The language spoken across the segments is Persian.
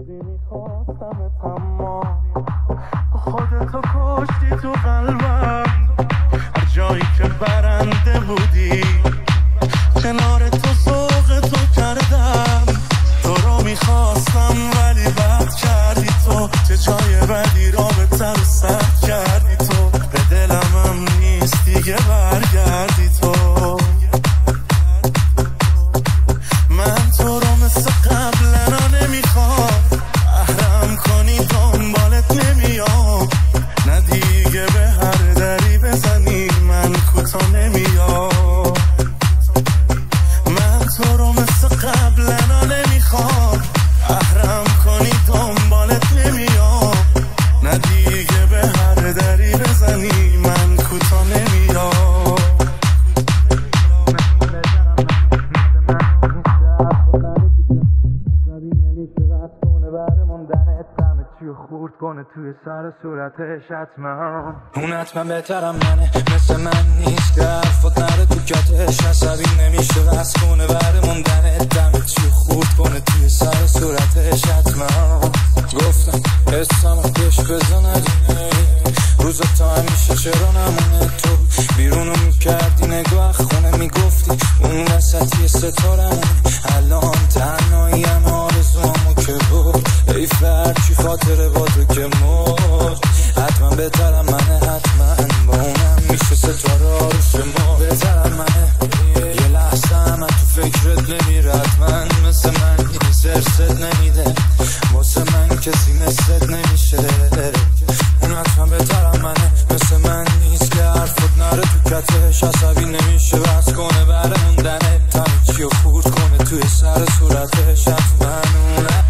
روزی میخواستم اما خودتو کشتی تو قلبم. هر جایی که برنده بودی کنار تو ذوق تو کردم. تو رو میخواستم ولی بد کردی تو. چه جای بدی رابطه رو سرد کردی تو. به دلم هم نیست دیگه برگردی تو. من تو رو مثل قبلنا نمیخوام. احرم کنی دنبالت نمیام. نه دیگه به هر دری بزنی من کوتا نمیام. من تو رو مثل قبلنا نمیخوام. احرم کنی دنبالت نمیام. نه دیگه به هر دری بزنی من کوتا نمیام. خورد کنه توی سر صورتش حتما. اون حتما بهترم منه مثل من نیست که حرفات نره تو کتش. عصبی نمیشه بس کنه بره موندنه دمت چی خورد کنه توی سر صورتش حتما. گفتم اسمم کش بزن روزا تا همیشه چرا نمونه. تو بیرونو میکردی نگاه خونه میگفتی اون وسطی ستارمونه. الان تنهایی هم آرزوامو که بود ای فرچی خاطره با تو که مرد. حتما بهترم منه حتما با اونم میشه ستاره آروش ما. بهترم منه یه لحظه هم تو فکرت نمیره. حتما مثل من سرست نمیده. واسه من کسی مثلت نمیشه. اون حتما بهترم منه مثل من نیست که حرفت نره تو کتش. عصبی نمیشه بس کنه بره موندنه تمی چی رو خورد کنه توی سر صورتش حتما اونه.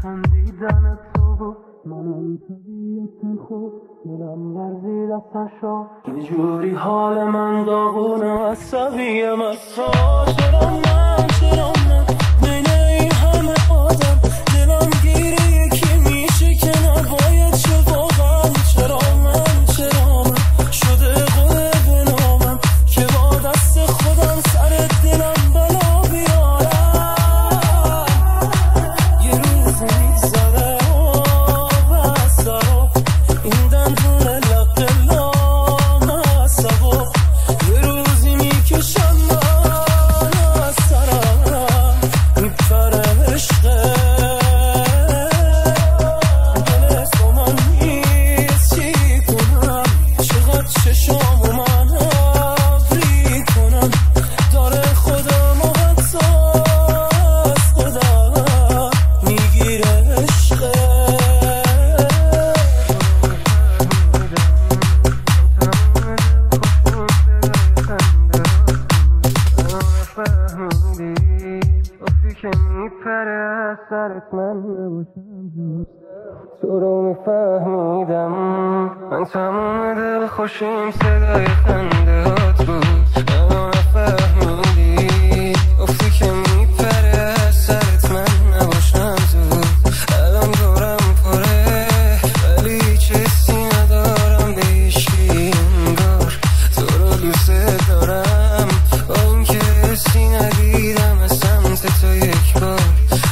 خندیدن تو بود منم طبیعت خوب دلم لرزید از تشا. یه جوری حال من داغونه عصبیم از تو. چرا من بین این همه آدم دلم گیره یکی میشه که نباید چه واقعا. چرا من شده قلب نامم که با دست خودم سر دلم بلا بیارم. یه روز میگذره و سرا این دندون لقلام عصبا. یه روزی میکشم من از سرم میپره عشقه. دل تو من نیست چی کنم. چقدر چشام و من ابری کنم. داره خودم و حتی از خودم میگیره عشقه. وقتی که میپره سرت من نباشم تو رو میفهمیدم. من تمام دل خوشیم صدای خنده هات بود. اما نفهمیدی وقتی که میپره سرت من نباشم تو. الان دورم پره ولی هیچ حسی ندارم به هیچکی انگار. تو رو دوست دارم با اینکه حسی ندیدم از سمت تو یک بار.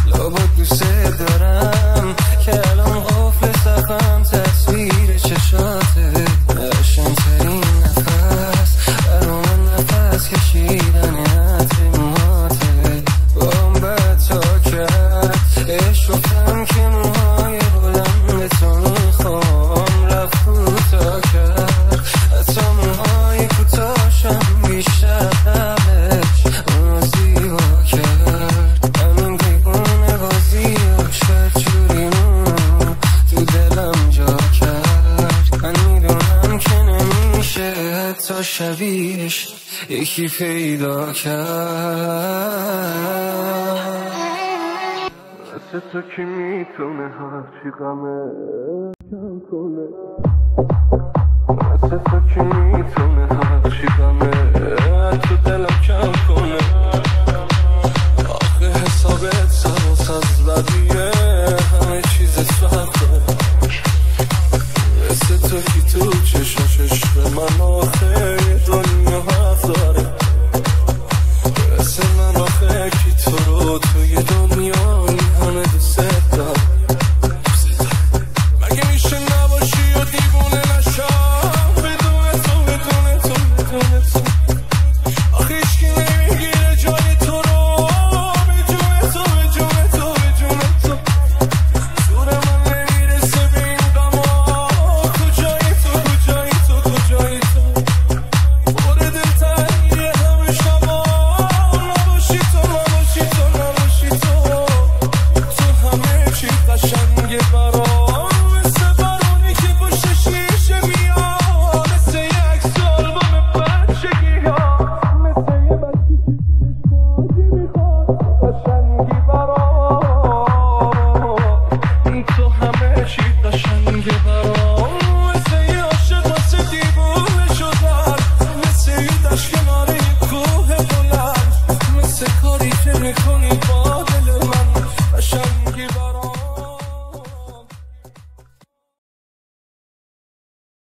لابد دوست دارم که الان قفل صفم تصویر چشاته. قشنگ‌ترین نفس برا من نفس کشیدن عطر موهاته. بام بد تا کرد عشق گفتم که موهای بلند تو میخوام. رفت کوتا کرد حتی موهای کوتاشم بیشتر قبلش اونو زیبا کرد. همین دیوونه بازیاش بدجوریمون تو دلم جا کرد. من میدونم که نمیشه حتی شبیهش یکی پیدا کرد. مثل تو کی میتونه هرچی غمه کم کنه. مثل تو کی میتونه هرچی غمه تو دلم کم کنه. آخه حسابت سرس از بدیه همه چیز سخته. مثل تو کی تو چشاش عشق من